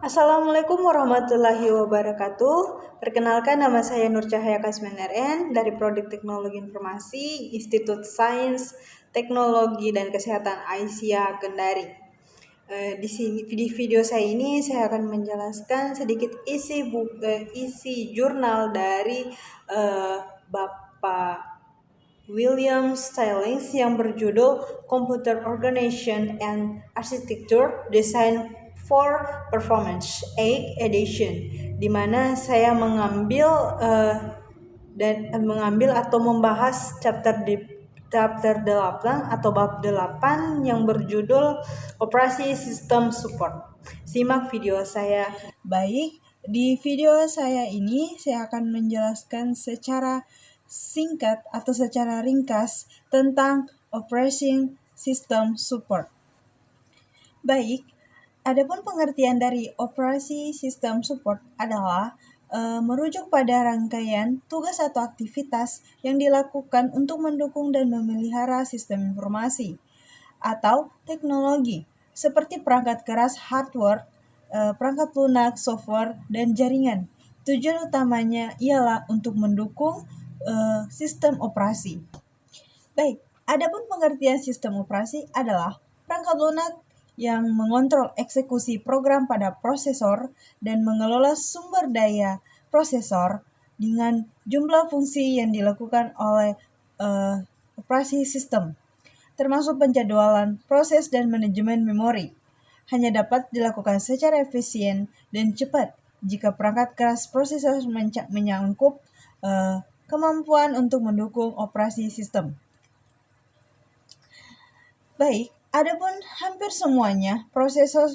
Assalamualaikum warahmatullahi wabarakatuh. Perkenalkan, nama saya Nur Cahaya Kasman RN dari Prodi Teknologi Informasi Institut Sains, Teknologi dan Kesehatan Aisyah Kendari. Di video saya ini saya akan menjelaskan sedikit isi jurnal dari Bapak William Stillings yang berjudul Computer Organization and Architecture Design for Performance 8 Edition, di mana saya mengambil atau membahas chapter 8 atau bab 8 yang berjudul Operasi Sistem Support. Simak video saya. Baik, di video saya ini saya akan menjelaskan secara singkat atau secara ringkas tentang Operating System Support. Baik, adapun pengertian dari operasi sistem support adalah merujuk pada rangkaian tugas atau aktivitas yang dilakukan untuk mendukung dan memelihara sistem informasi atau teknologi seperti perangkat keras hardware, perangkat lunak, software, dan jaringan. Tujuan utamanya ialah untuk mendukung sistem operasi. Baik, adapun pengertian sistem operasi adalah perangkat lunak yang mengontrol eksekusi program pada prosesor dan mengelola sumber daya prosesor dengan jumlah fungsi yang dilakukan oleh operasi sistem, termasuk penjadwalan, proses, dan manajemen memori. Hanya dapat dilakukan secara efisien dan cepat jika perangkat keras prosesor menyangkut kemampuan untuk mendukung operasi sistem. Baik, adapun hampir semuanya prosesor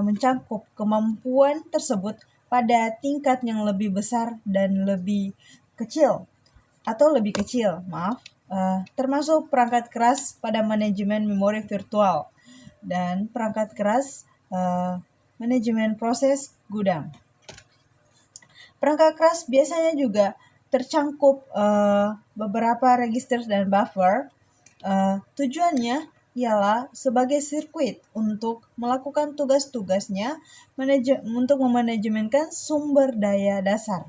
mencakup kemampuan tersebut pada tingkat yang lebih besar dan lebih kecil, termasuk perangkat keras pada manajemen memori virtual dan perangkat keras manajemen proses gudang. Perangkat keras biasanya juga tercangkup beberapa register dan buffer. Tujuannya ialah sebagai sirkuit untuk melakukan tugas-tugasnya untuk memanajemenkan sumber daya dasar.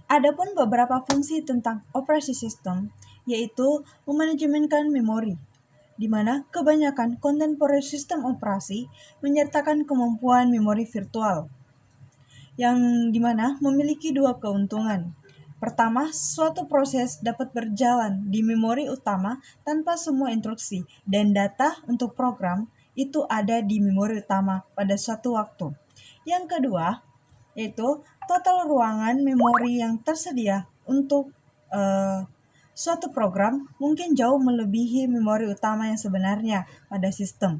Adapun beberapa fungsi tentang operasi sistem yaitu memanajemenkan memori, di mana kebanyakan kontemporer sistem operasi menyertakan kemampuan memori virtual, yang dimana memiliki dua keuntungan. Pertama, suatu proses dapat berjalan di memori utama tanpa semua instruksi dan data untuk program itu ada di memori utama pada suatu waktu. Yang kedua, yaitu total ruangan memori yang tersedia untuk suatu program mungkin jauh melebihi memori utama yang sebenarnya pada sistem.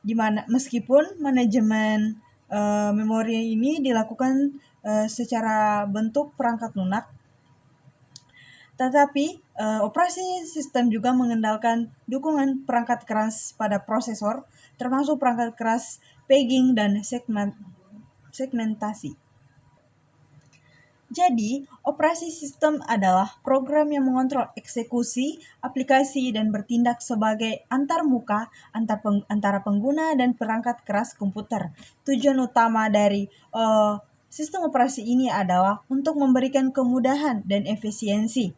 Di mana meskipun manajemen memori ini dilakukan secara bentuk perangkat lunak, tetapi operasi sistem juga mengendalikan dukungan perangkat keras pada prosesor, termasuk perangkat keras paging dan segmentasi. Jadi, operasi sistem adalah program yang mengontrol eksekusi, aplikasi, dan bertindak sebagai antarmuka antara pengguna dan perangkat keras komputer. Tujuan utama dari sistem operasi ini adalah untuk memberikan kemudahan dan efisiensi.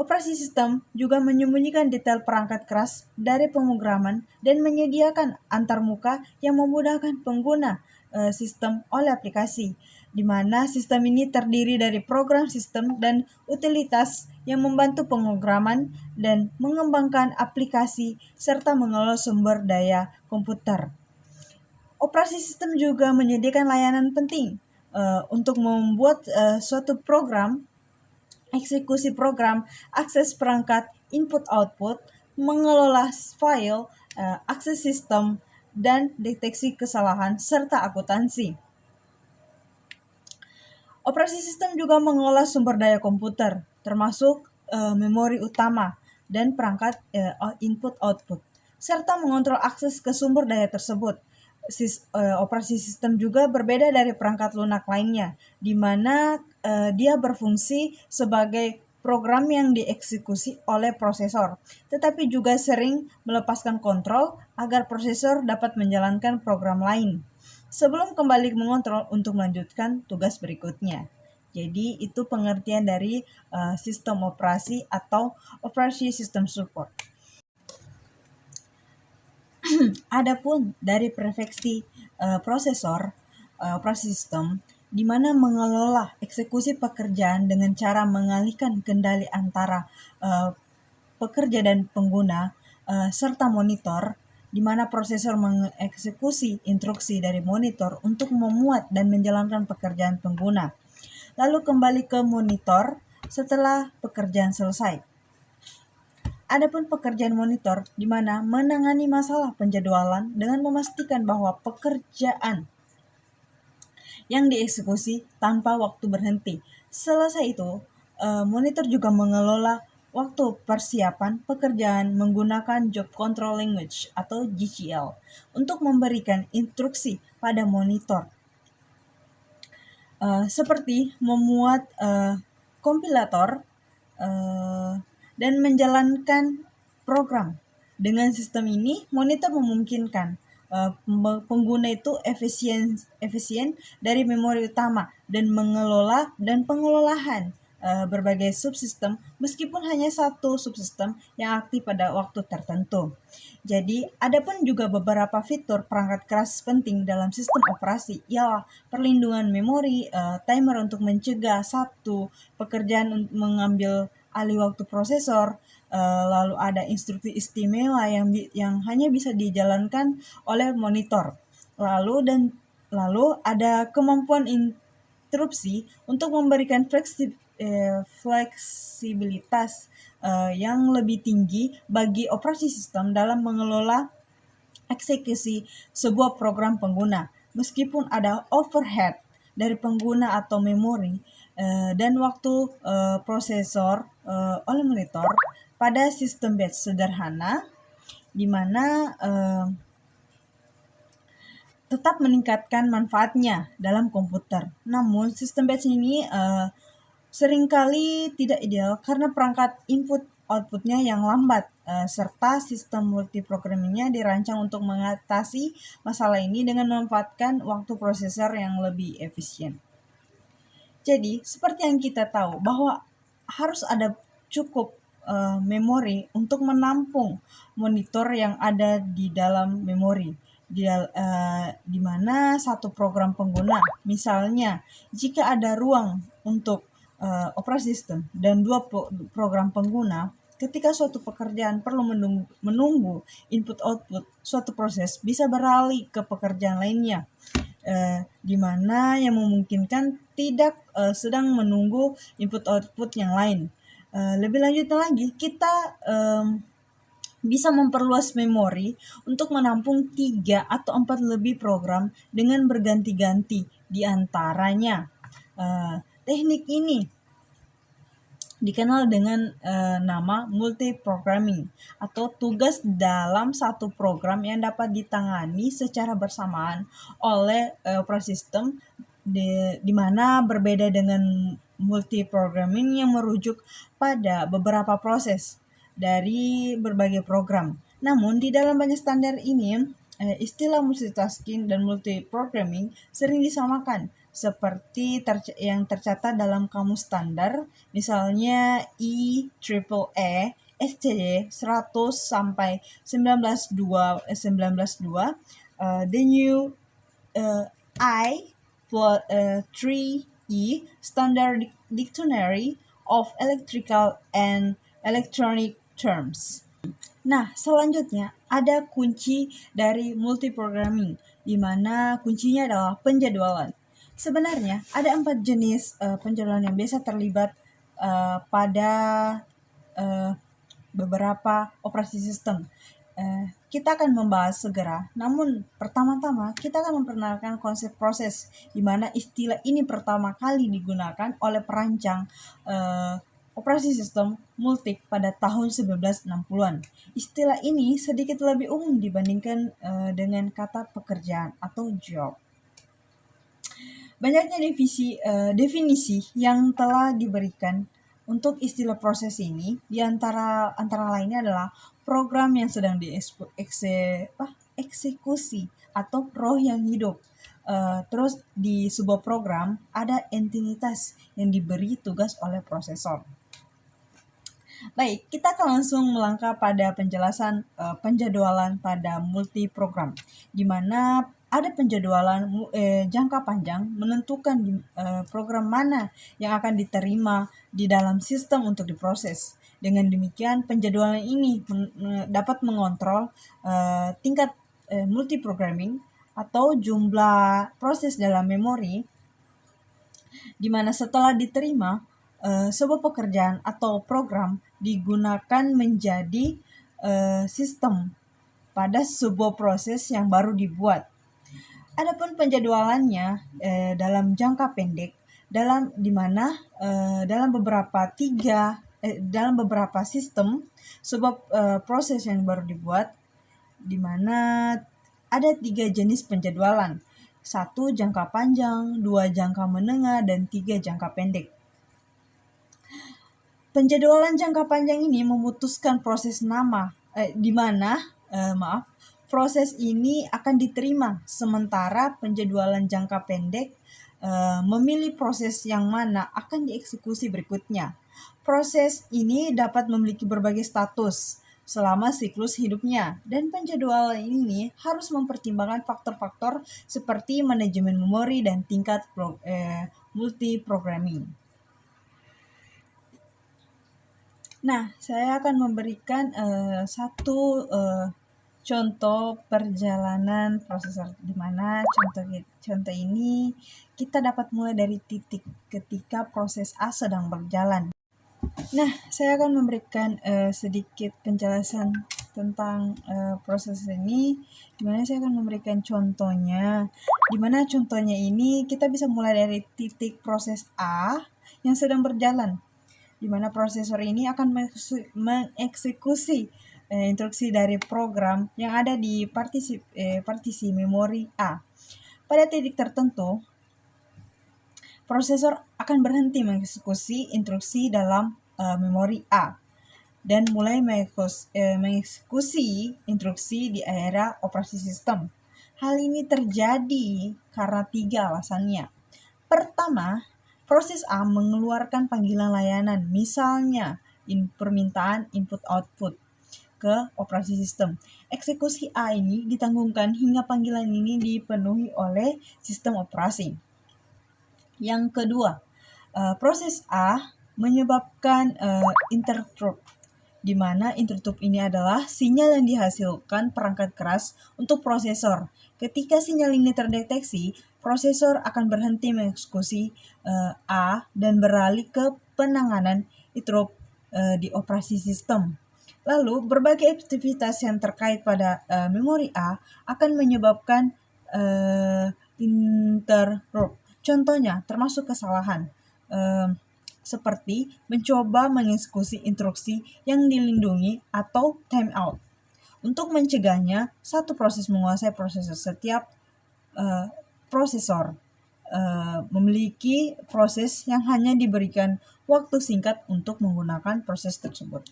Operasi sistem juga menyembunyikan detail perangkat keras dari pemrograman dan menyediakan antarmuka yang memudahkan pengguna sistem oleh aplikasi, di mana sistem ini terdiri dari program sistem dan utilitas yang membantu pemrograman dan mengembangkan aplikasi serta mengelola sumber daya komputer. Operasi sistem juga menyediakan layanan penting untuk membuat suatu program, eksekusi program, akses perangkat, input-output, mengelola file, akses sistem, dan deteksi kesalahan, serta akuntansi. Operasi sistem juga mengelola sumber daya komputer, termasuk memori utama dan perangkat input-output, serta mengontrol akses ke sumber daya tersebut. Operasi sistem juga berbeda dari perangkat lunak lainnya, di mana dia berfungsi sebagai program yang dieksekusi oleh prosesor, tetapi juga sering melepaskan kontrol agar prosesor dapat menjalankan program lain sebelum kembali mengontrol untuk melanjutkan tugas berikutnya. Jadi itu pengertian dari sistem operasi atau operasi system support. Adapun dari prefeksi prosesor operasi sistem di mana mengelola eksekusi pekerjaan dengan cara mengalihkan kendali antara pekerja dan pengguna serta monitor, di mana prosesor mengeksekusi instruksi dari monitor untuk memuat dan menjalankan pekerjaan pengguna, lalu kembali ke monitor setelah pekerjaan selesai. Adapun pekerjaan monitor di mana menangani masalah penjadwalan dengan memastikan bahwa pekerjaan yang dieksekusi tanpa waktu berhenti. Selesai itu, monitor juga mengelola waktu persiapan pekerjaan menggunakan Job Control Language atau JCL untuk memberikan instruksi pada monitor. Seperti memuat kompilator dan menjalankan program. Dengan sistem ini, monitor memungkinkan pengguna itu efisien dari memori utama dan mengelola dan pengelolaan berbagai subsistem meskipun hanya satu subsistem yang aktif pada waktu tertentu. Jadi, ada pun juga beberapa fitur perangkat keras penting dalam sistem operasi, ialah perlindungan memori, timer untuk mencegah satu pekerjaan mengambil alih waktu prosesor, lalu ada instruksi istimewa yang hanya bisa dijalankan oleh monitor. Lalu ada kemampuan interupsi untuk memberikan fleksibilitas yang lebih tinggi bagi operasi sistem dalam mengelola eksekusi sebuah program pengguna, meskipun ada overhead dari pengguna atau memori dan waktu prosesor oleh monitor pada sistem batch sederhana, di mana tetap meningkatkan manfaatnya dalam komputer. Namun sistem batch ini seringkali tidak ideal karena perangkat input outputnya yang lambat, serta sistem multiprogrammingnya dirancang untuk mengatasi masalah ini dengan memanfaatkan waktu prosesor yang lebih efisien. Jadi, seperti yang kita tahu bahwa harus ada cukup memori untuk menampung monitor yang ada di dalam memori. Di mana satu program pengguna, misalnya jika ada ruang untuk operasi sistem dan dua program pengguna, ketika suatu pekerjaan perlu menunggu input-output suatu proses bisa beralih ke pekerjaan lainnya, di mana yang memungkinkan tidak sedang menunggu input-output yang lain. Lebih lanjutnya lagi, kita bisa memperluas memori untuk menampung 3 atau 4 lebih program dengan berganti-ganti di antaranya. Teknik ini dikenal dengan nama multiprogramming atau tugas dalam satu program yang dapat ditangani secara bersamaan oleh operasi sistem, di mana berbeda dengan multiprogramming yang merujuk pada beberapa proses dari berbagai program. Namun di dalam banyak standar ini, istilah multitasking dan multiprogramming sering disamakan seperti yang tercatat dalam kamus standar, misalnya IEEE SCD 100 sampai 192, the new I3E Standard Dictionary of Electrical and Electronic Terms. Nah, selanjutnya ada kunci dari multiprogramming, di mana kuncinya adalah penjadwalan. Sebenarnya ada 4 jenis penjadwalan yang biasa terlibat pada beberapa operasi sistem. Kita akan membahas segera, namun pertama-tama kita akan memperkenalkan konsep proses, di mana istilah ini pertama kali digunakan oleh perancang operasi sistem Multic pada tahun 1960-an. Istilah ini sedikit lebih umum dibandingkan dengan kata pekerjaan atau job. Banyaknya definisi yang telah diberikan Untuk istilah proses ini, di antara lainnya adalah program yang sedang eksekusi atau roh yang hidup. Terus di sebuah program ada entitas yang diberi tugas oleh prosesor. Baik, kita akan langsung melangkah pada penjelasan penjadwalan pada multiprogram, di mana ada penjadwalan jangka panjang menentukan program mana yang akan diterima di dalam sistem untuk diproses. Dengan demikian, penjadwalan ini dapat mengontrol tingkat multiprogramming atau jumlah proses dalam memori, di mana setelah diterima, sebuah pekerjaan atau program digunakan menjadi sistem pada sebuah proses yang baru dibuat. Adapun penjadwalannya dalam jangka pendek, dalam beberapa sistem sebuah proses yang baru dibuat, di mana ada 3 jenis penjadwalan. 1 jangka panjang, 2 jangka menengah, dan 3 jangka pendek. Penjadwalan jangka panjang ini memutuskan proses proses ini akan diterima, sementara penjadwalan jangka pendek memilih proses yang mana akan dieksekusi berikutnya. Proses ini dapat memiliki berbagai status selama siklus hidupnya, dan penjadwalan ini harus mempertimbangkan faktor-faktor seperti manajemen memori dan tingkat multiprogramming. Nah, saya akan memberikan satu contoh perjalanan prosesor, di mana contoh ini kita dapat mulai dari titik ketika proses A sedang berjalan. Nah, saya akan memberikan sedikit penjelasan tentang proses ini, di mana saya akan memberikan contohnya, di mana contohnya ini kita bisa mulai dari titik proses A yang sedang berjalan, di mana prosesor ini akan mengeksekusi instruksi dari program yang ada di partisi memori A. Pada titik tertentu, prosesor akan berhenti mengeksekusi instruksi dalam memori A dan mulai mengeksekusi instruksi di area operasi sistem. Hal ini terjadi karena 3 alasannya. Pertama, proses A mengeluarkan panggilan layanan, misalnya permintaan input-output ke operasi sistem. Eksekusi A ini ditanggungkan hingga panggilan ini dipenuhi oleh sistem operasi. Yang kedua, proses A menyebabkan interrupt, di mana interrupt ini adalah sinyal yang dihasilkan perangkat keras untuk prosesor. Ketika sinyal ini terdeteksi, prosesor akan berhenti mengeksekusi A dan beralih ke penanganan interrupt di operasi sistem. Lalu, berbagai aktivitas yang terkait pada memori A akan menyebabkan interrupt. Contohnya, termasuk kesalahan seperti mencoba mengeksekusi instruksi yang dilindungi atau timeout. Untuk mencegahnya, satu proses menguasai prosesor. Setiap prosesor memiliki proses yang hanya diberikan waktu singkat untuk menggunakan proses tersebut.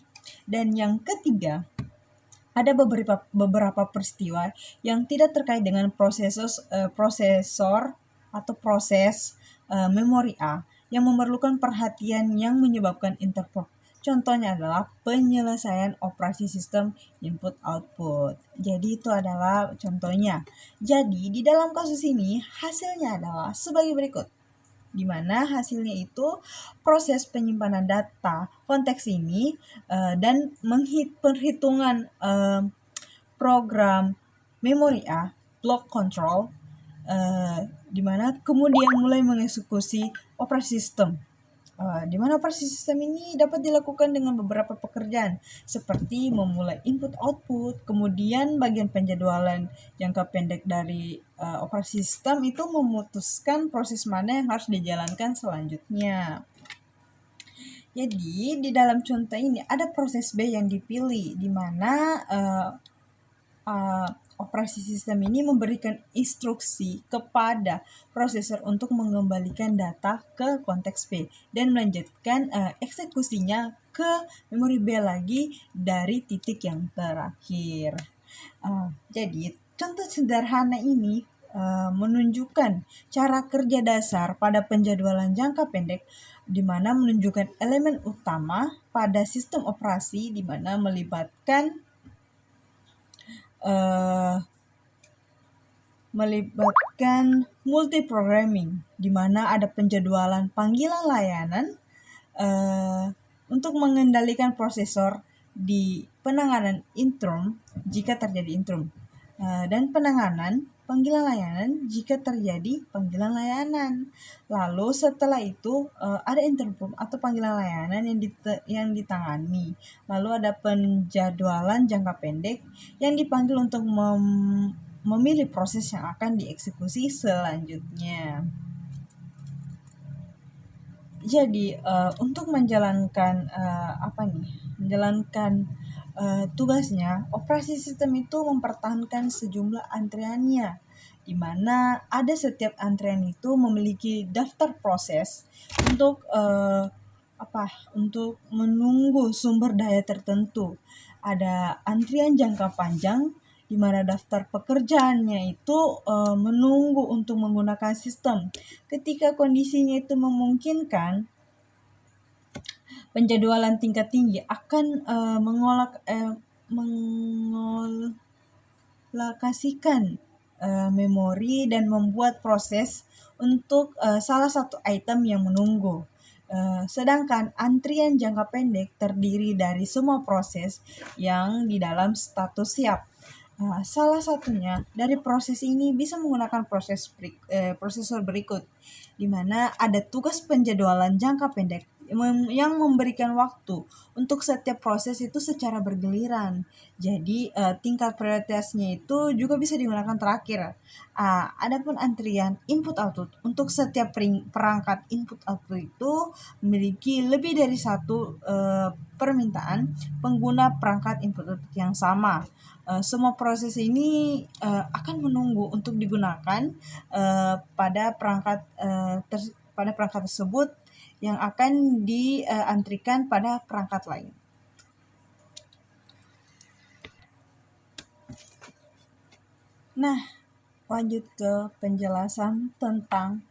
Dan yang ketiga, ada beberapa peristiwa yang tidak terkait dengan prosesor atau proses memori A yang memerlukan perhatian yang menyebabkan interrupt. Contohnya adalah penyelesaian operasi sistem input-output. Jadi itu adalah contohnya. Jadi di dalam kasus ini hasilnya adalah sebagai berikut, di mana hasilnya itu proses penyimpanan data konteks ini dan perhitungan program memori A, block control, di mana kemudian mulai mengeksekusi operasi sistem. Di mana operasi sistem ini dapat dilakukan dengan beberapa pekerjaan seperti memulai input-output, kemudian bagian penjadwalan jangka pendek dari operasi sistem itu memutuskan proses mana yang harus dijalankan selanjutnya. Jadi di dalam contoh ini ada proses B yang dipilih, di mana operasi sistem ini memberikan instruksi kepada prosesor untuk mengembalikan data ke konteks B dan melanjutkan eksekusinya ke memori B lagi dari titik yang terakhir. Jadi contoh sederhana ini menunjukkan cara kerja dasar pada penjadwalan jangka pendek, di mana menunjukkan elemen utama pada sistem operasi, di mana melibatkan multiprogramming, di mana ada penjadwalan panggilan layanan untuk mengendalikan prosesor di penanganan interim jika terjadi interim, dan penanganan panggilan layanan jika terjadi panggilan layanan. Lalu setelah itu ada interrupt atau panggilan layanan yang ditangani. Lalu ada penjadwalan jangka pendek yang dipanggil untuk memilih proses yang akan dieksekusi selanjutnya. Jadi untuk menjalankan tugasnya, operasi sistem itu mempertahankan sejumlah antriannya, di mana ada setiap antrian itu memiliki daftar proses untuk untuk menunggu sumber daya tertentu. Ada antrian jangka panjang, di mana daftar pekerjaannya itu menunggu untuk menggunakan sistem. Ketika kondisinya itu memungkinkan, penjadwalan tingkat tinggi akan mengolokasikan memori dan membuat proses untuk salah satu item yang menunggu. Sedangkan antrian jangka pendek terdiri dari semua proses yang di dalam status siap. Salah satunya dari proses ini bisa menggunakan prosesor berikut, di mana ada tugas penjadwalan jangka pendek yang memberikan waktu untuk setiap proses itu secara bergiliran. Jadi tingkat prioritasnya itu juga bisa digunakan terakhir. Adapun antrian input output, untuk setiap perangkat input output itu memiliki lebih dari satu permintaan pengguna perangkat input output yang sama. Semua proses ini akan menunggu untuk digunakan pada perangkat tersebut yang akan diantrikan pada perangkat lain. Nah, lanjut ke penjelasan tentang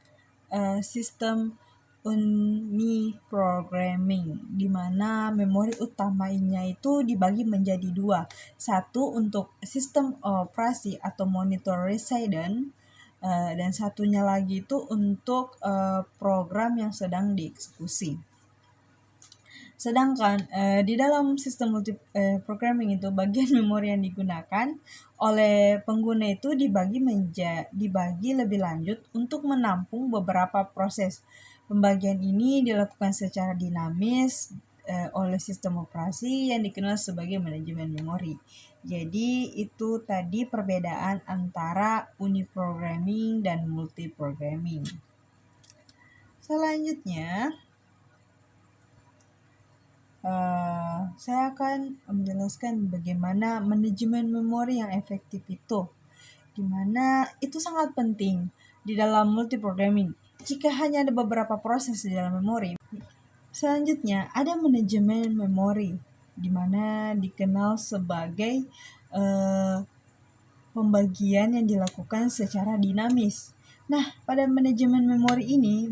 sistem uniprogramming, di mana memori utamanya itu dibagi menjadi dua. Satu untuk sistem operasi atau monitor resident, dan satunya lagi itu untuk program yang sedang dieksekusi. Sedangkan di dalam sistem multiprogramming itu, bagian memori yang digunakan oleh pengguna itu dibagi lebih lanjut untuk menampung beberapa proses. Pembagian ini dilakukan secara dinamis oleh sistem operasi yang dikenal sebagai manajemen memori. Jadi itu tadi perbedaan antara uniprogramming dan multiprogramming. Selanjutnya saya akan menjelaskan bagaimana manajemen memori yang efektif itu, di mana itu sangat penting di dalam multiprogramming. Jika hanya ada beberapa proses di dalam memori, selanjutnya ada manajemen memori, di mana dikenal sebagai pembagian yang dilakukan secara dinamis. Nah, pada manajemen memori ini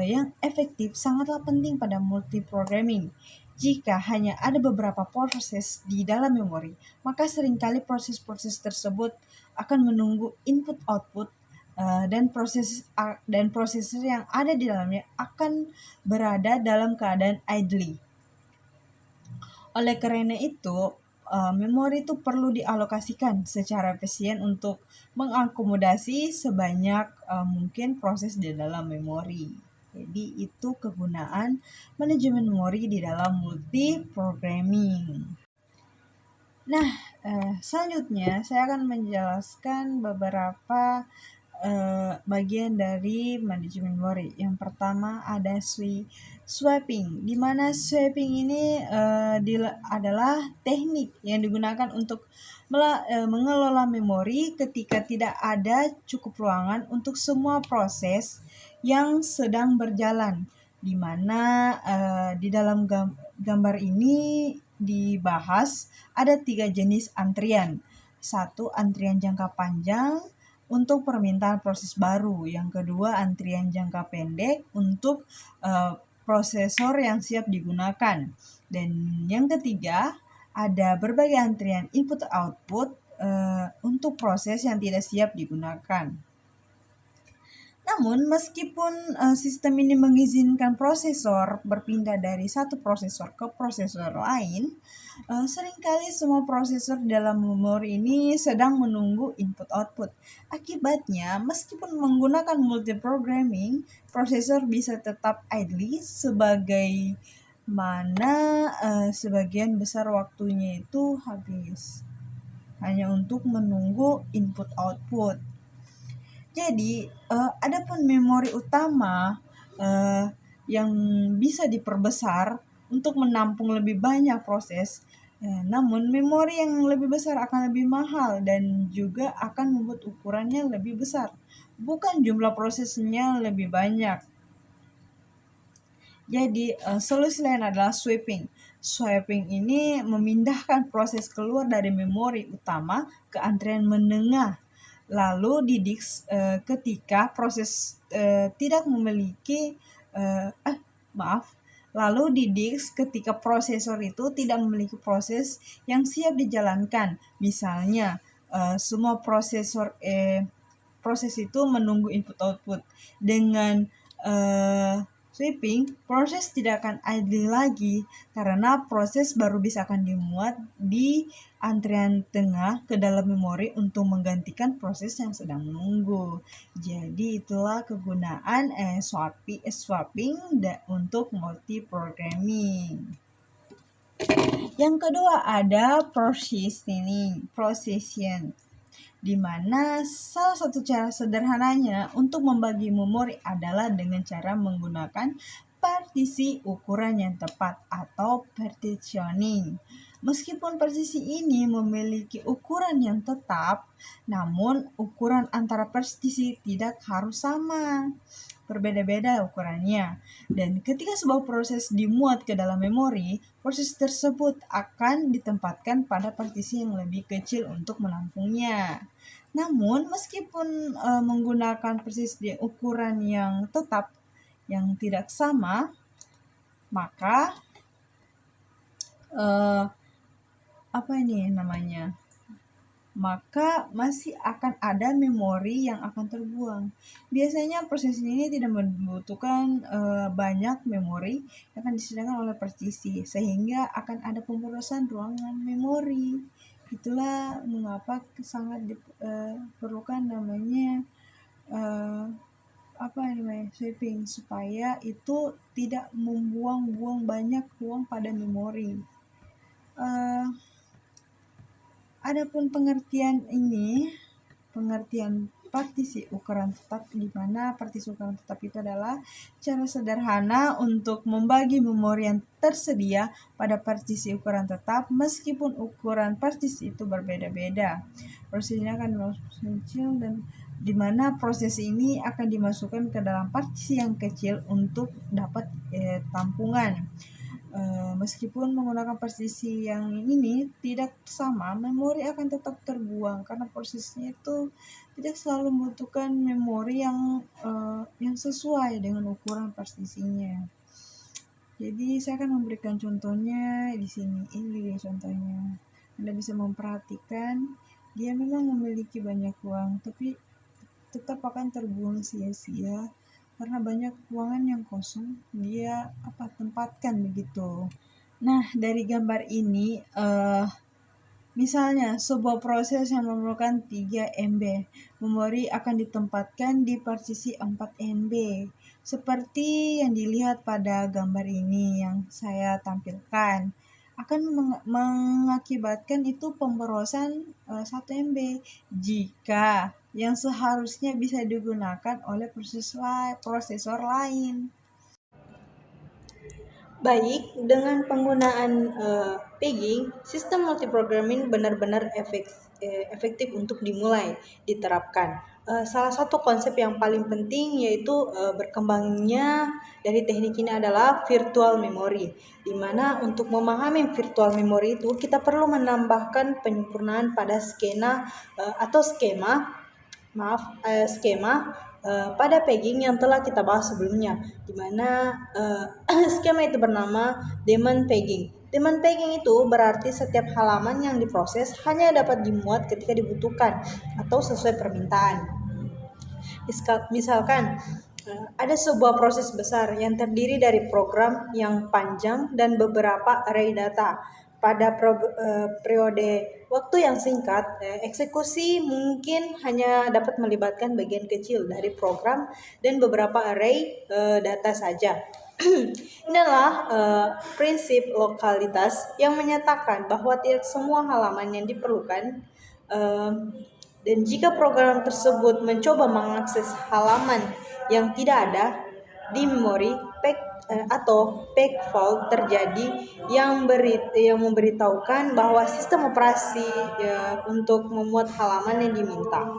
yang efektif sangatlah penting pada multiprogramming. Jika hanya ada beberapa proses di dalam memori, maka seringkali proses-proses tersebut akan menunggu input-output dan prosesor yang ada di dalamnya akan berada dalam keadaan idle. Oleh karena itu, memori itu perlu dialokasikan secara efisien untuk mengakomodasi sebanyak mungkin proses di dalam memori. Jadi itu kegunaan manajemen memori di dalam multiprogramming. Nah, selanjutnya saya akan menjelaskan beberapa bagian dari manajemen memori. Yang pertama ada swapping, di mana swapping ini adalah teknik yang digunakan untuk mengelola memori ketika tidak ada cukup ruangan untuk semua proses yang sedang berjalan, di mana di dalam gambar ini dibahas ada 3 jenis antrian. Satu, antrian jangka panjang untuk permintaan proses baru. Yang kedua, antrian jangka pendek untuk prosesor yang siap digunakan. Dan yang ketiga, ada berbagai antrian input output untuk proses yang tidak siap digunakan. Namun, meskipun sistem ini mengizinkan prosesor berpindah dari satu prosesor ke prosesor lain, seringkali semua prosesor dalam memori ini sedang menunggu input-output. Akibatnya, meskipun menggunakan multiprogramming, prosesor bisa tetap idle sebagai mana sebagian besar waktunya itu habis hanya untuk menunggu input-output. Jadi, adapun memori utama yang bisa diperbesar untuk menampung lebih banyak proses, namun memori yang lebih besar akan lebih mahal dan juga akan membuat ukurannya lebih besar, bukan jumlah prosesnya lebih banyak. Jadi, solusi lain adalah swapping. Swapping ini memindahkan proses keluar dari memori utama ke antrian menengah, lalu di disk ketika proses tidak memiliki lalu di disk ketika prosesor itu tidak memiliki proses yang siap dijalankan. Misalnya semua proses itu menunggu input output. Dengan sweeping, proses tidak akan idle lagi karena proses baru bisa akan dimuat di antrian tengah ke dalam memori untuk menggantikan proses yang sedang menunggu. Jadi itulah kegunaan swapping untuk multiprogramming. Yang kedua ada procession, di mana salah satu cara sederhananya untuk membagi memori adalah dengan cara menggunakan partisi ukuran yang tepat atau partitioning. Meskipun partisi ini memiliki ukuran yang tetap, namun ukuran antara partisi tidak harus sama. Berbeda-beda ukurannya. Dan ketika sebuah proses dimuat ke dalam memori, proses tersebut akan ditempatkan pada partisi yang lebih kecil untuk menampungnya. Namun, meskipun menggunakan persis di ukuran yang tetap, yang tidak sama, maka maka masih akan ada memori yang akan terbuang. Biasanya proses ini tidak membutuhkan banyak memori yang akan disediakan oleh partisi, sehingga akan ada pemborosan ruangan memori. Itulah mengapa sangat diperlukan namanya sweeping, supaya itu tidak membuang-buang banyak ruang pada memori. Adapun pengertian partisi ukuran tetap, di mana partisi ukuran tetap itu adalah cara sederhana untuk membagi memori yang tersedia pada partisi ukuran tetap meskipun ukuran partisi itu berbeda-beda. Prosesnya akan kecil dan di mana proses ini akan dimasukkan ke dalam partisi yang kecil untuk dapat tampungan. Meskipun menggunakan partisi yang ini tidak sama, memori akan tetap terbuang karena prosesnya itu tidak selalu membutuhkan memori yang sesuai dengan ukuran partisinya. Jadi saya akan memberikan contohnya di sini. Ini contohnya. Anda bisa memperhatikan dia memang memiliki banyak ruang, tapi tetap akan terbuang sia-sia karena banyak ruangan yang kosong dia tempatkan begitu. Nah, dari gambar ini misalnya sebuah proses yang memerlukan 3 MB, memori akan ditempatkan di partisi 4 MB. Seperti yang dilihat pada gambar ini yang saya tampilkan, akan mengakibatkan itu pemborosan 1 MB jika yang seharusnya bisa digunakan oleh prosesor lain. Baik, dengan penggunaan pegging, sistem multiprogramming benar-benar efektif untuk dimulai diterapkan. Salah satu konsep yang paling penting yaitu berkembangnya dari teknik ini adalah virtual memory, di mana untuk memahami virtual memory itu kita perlu menambahkan penyempurnaan pada skema pada pegging yang telah kita bahas sebelumnya, di mana skema itu bernama demand pegging. Demand pegging itu berarti setiap halaman yang diproses hanya dapat dimuat ketika dibutuhkan atau sesuai permintaan. Misalkan ada sebuah proses besar yang terdiri dari program yang panjang dan beberapa array data. Pada periode waktu yang singkat, eksekusi mungkin hanya dapat melibatkan bagian kecil dari program dan beberapa array data saja. Inilah prinsip lokalitas yang menyatakan bahwa tidak semua halaman yang diperlukan, dan jika program tersebut mencoba mengakses halaman yang tidak ada di memori, atau peg fault terjadi yang memberitahukan bahwa sistem operasi untuk memuat halaman yang diminta.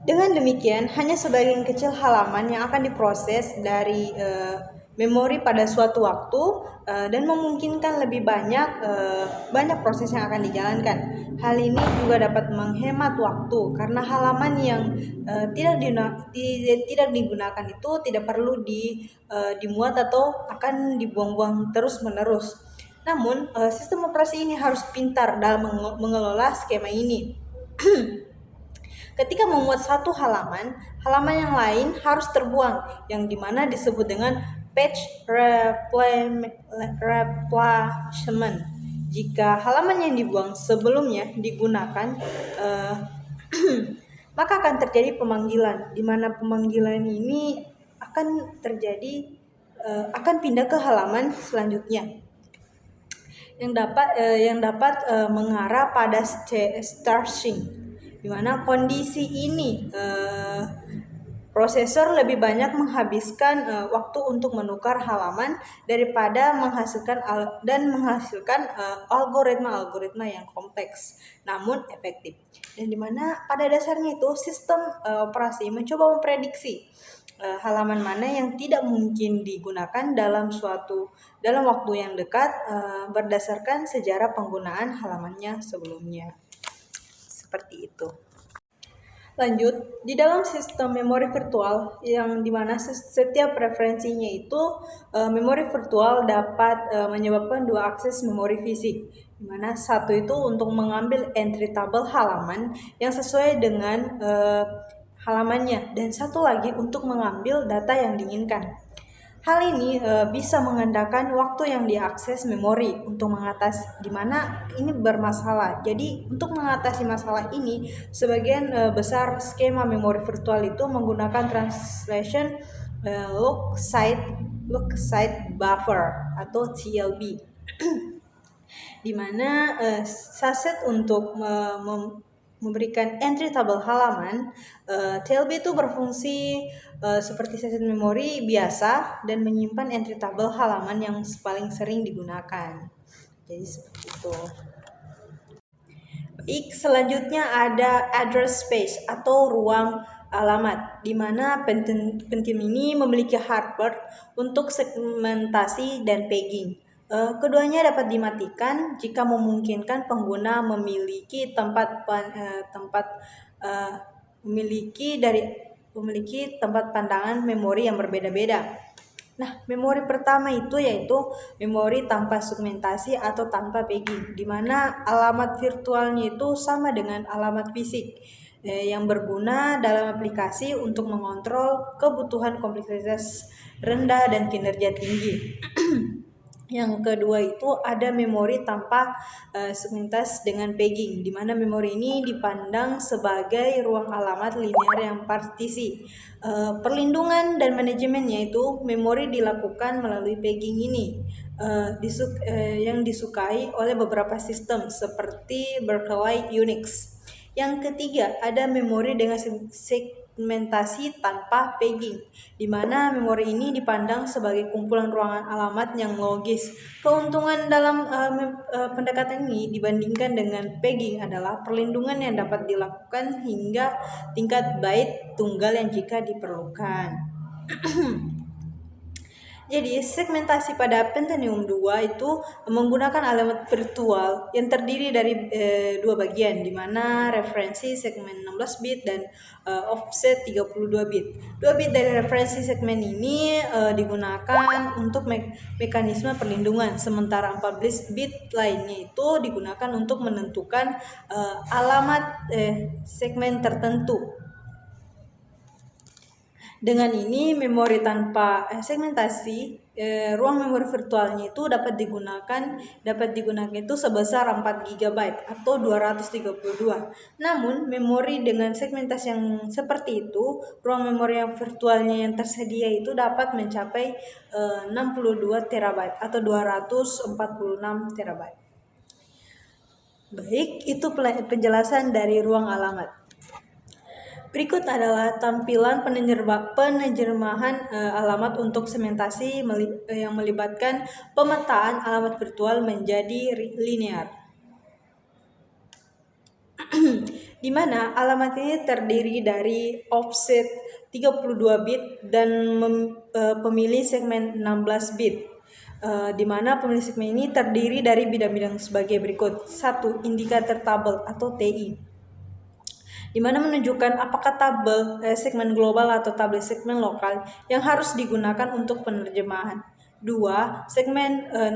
Dengan demikian, hanya sebagian kecil halaman yang akan diproses dari memori pada suatu waktu, dan memungkinkan lebih banyak proses yang akan dijalankan. Hal ini juga dapat menghemat waktu karena halaman yang tidak digunakan itu tidak perlu dimuat atau akan dibuang-buang terus-menerus. Namun, sistem operasi ini harus pintar dalam mengelola skema ini. Ketika memuat satu halaman yang lain harus terbuang, yang dimana disebut dengan page replacement. Jika halaman yang dibuang sebelumnya digunakan, maka akan terjadi pemanggilan, di mana pemanggilan ini akan pindah ke halaman selanjutnya yang dapat mengarah pada stashing, di mana kondisi ini prosesor lebih banyak menghabiskan waktu untuk menukar halaman daripada menghasilkan algoritma yang kompleks namun efektif, dan dimana pada dasarnya itu sistem operasi mencoba memprediksi halaman mana yang tidak mungkin digunakan dalam waktu yang dekat berdasarkan sejarah penggunaan halamannya sebelumnya. Seperti itu. Lanjut, di dalam sistem memori virtual yang dimana setiap referensinya itu memori virtual dapat menyebabkan dua akses memori fisik, di mana satu itu untuk mengambil entry table halaman yang sesuai dengan halamannya, dan satu lagi untuk mengambil data yang diinginkan. Hal ini bisa mengandalkan waktu yang diakses memori untuk mengatasi di mana ini bermasalah. Jadi untuk mengatasi masalah ini, sebagian besar skema memori virtual itu menggunakan translation lock site buffer atau TLB. Di mana saset untuk memberikan entry table halaman, TLB itu berfungsi seperti saset memori biasa dan menyimpan entry table halaman yang paling sering digunakan. Jadi seperti itu. Baik, selanjutnya ada address space atau ruang alamat, di mana pentim ini memiliki hardware untuk segmentasi dan pegging. Keduanya dapat dimatikan jika memungkinkan pengguna memiliki tempat pandangan memori yang berbeda-beda. Nah, memori pertama itu yaitu memori tanpa segmentasi atau tanpa pegging, di mana alamat virtualnya itu sama dengan alamat fisik yang berguna dalam aplikasi untuk mengontrol kebutuhan kompleksitas rendah dan kinerja tinggi. Yang kedua itu ada memori tanpa segmentasi dengan pegging, di mana memori ini dipandang sebagai ruang alamat linear yang partisi. Perlindungan dan manajemennya itu memori dilakukan melalui pegging ini, yang disukai oleh beberapa sistem seperti Berkeley Unix. Yang ketiga, ada memori dengan segmentasi tanpa pegging, di mana memori ini dipandang sebagai kumpulan ruangan alamat yang logis. Keuntungan dalam pendekatan ini dibandingkan dengan pegging adalah perlindungan yang dapat dilakukan hingga tingkat byte tunggal yang jika diperlukan. Jadi segmentasi pada Pentium 2 itu menggunakan alamat virtual yang terdiri dari dua bagian, di mana referensi segmen 16 bit dan offset 32 bit. 2 bit dari referensi segmen ini digunakan untuk mekanisme perlindungan, sementara 14 bit lainnya itu digunakan untuk menentukan alamat segmen tertentu. Dengan ini, memori tanpa segmentasi, ruang memori virtualnya itu dapat digunakan itu sebesar 4 GB atau 232. Namun, memori dengan segmentasi yang seperti itu, ruang memori yang virtualnya yang tersedia itu dapat mencapai 62 TB atau 246 TB. Baik, itu penjelasan dari ruang alamat. Berikut adalah tampilan penerjemahan alamat untuk segmentasi yang melibatkan pemetaan alamat virtual menjadi linear. Di mana alamat ini terdiri dari offset 32 bit dan pemilih segmen 16 bit. Di mana pemilih segmen ini terdiri dari bidang-bidang sebagai berikut. 1. Indikator tabel atau TI, di mana menunjukkan apakah tabel segmen global atau tabel segmen lokal yang harus digunakan untuk penerjemahan. 2.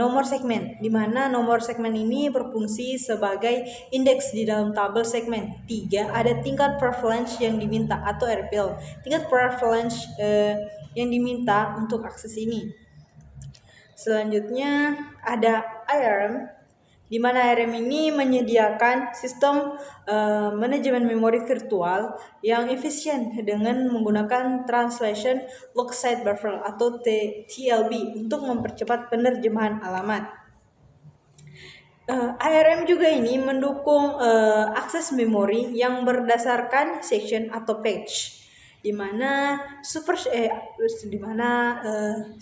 Nomor segmen, di mana nomor segmen ini berfungsi sebagai indeks di dalam tabel segmen. 3. Ada tingkat prevalence yang diminta atau RPL, tingkat prevalence yang diminta untuk akses ini. Selanjutnya ada IRM, di mana IRM ini menyediakan sistem manajemen memori virtual yang efisien dengan menggunakan Translation Lockside Buffer atau TLB untuk mempercepat penerjemahan alamat. IRM juga ini mendukung akses memori yang berdasarkan section atau page, di mana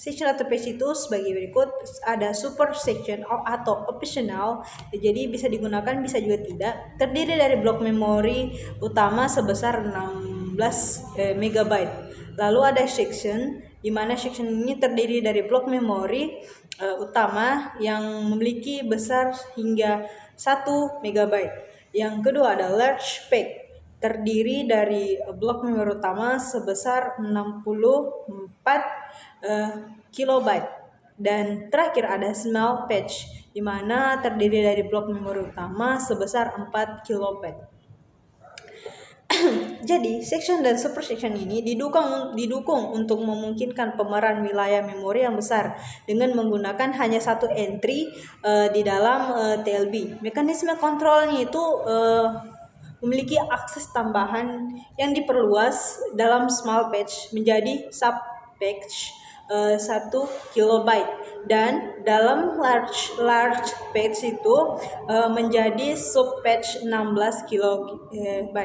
section atau page itu sebagai berikut. Ada super section atau optional, jadi bisa digunakan bisa juga tidak, terdiri dari blok memori utama sebesar 16 MB. Lalu ada section, di mana section ini terdiri dari blok memori utama yang memiliki besar hingga 1 MB. Yang kedua ada large pack, terdiri dari blok memori utama sebesar 64 KB. Dan terakhir ada small patch, di mana terdiri dari blok memori utama sebesar 4 KB. Jadi, section dan super section ini didukung untuk memungkinkan pemeran wilayah memori yang besar dengan menggunakan hanya satu entry di dalam TLB. Mekanisme kontrolnya itu memiliki akses tambahan yang diperluas dalam small patch menjadi sub patch 1 KB, dan dalam large patch itu menjadi sub patch 16 KB.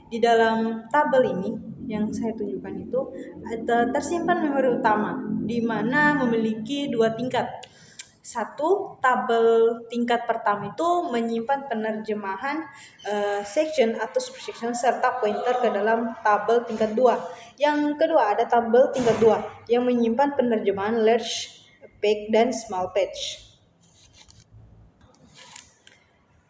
Di dalam tabel ini yang saya tunjukkan itu tersimpan memori utama, di mana memiliki dua tingkat. 1. Tabel tingkat pertama itu menyimpan penerjemahan section atau subsection serta pointer ke dalam tabel tingkat 2. Yang kedua ada tabel tingkat 2 yang menyimpan penerjemahan large patch dan small patch.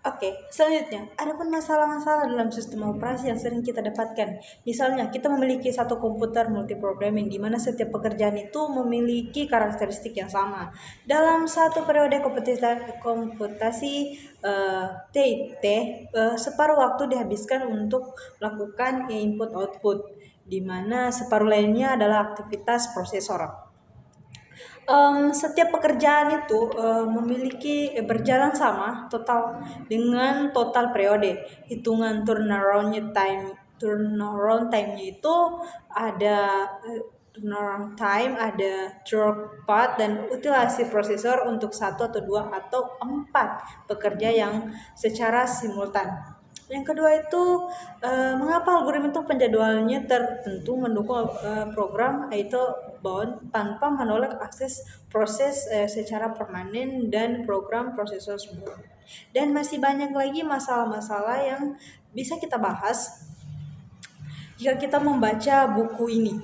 Oke, selanjutnya, ada pun masalah-masalah dalam sistem operasi yang sering kita dapatkan. Misalnya, kita memiliki satu komputer multiprogramming, di mana setiap pekerjaan itu memiliki karakteristik yang sama. Dalam satu periode komputasi TIT, separuh waktu dihabiskan untuk melakukan input-output, di mana separuh lainnya adalah aktivitas prosesor. Setiap pekerjaan itu memiliki berjalan sama total dengan total periode. Hitungan turnaround time-nya itu ada turnaround time, ada drop path dan utilasi prosesor untuk satu atau dua atau empat pekerja yang secara simultan. Yang kedua itu mengapa algoritma itu penjadwalannya tertentu mendukung program itu bound tanpa menolak akses proses secara permanen dan program prosesor sebelum. Dan masih banyak lagi masalah-masalah yang bisa kita bahas jika kita membaca buku ini.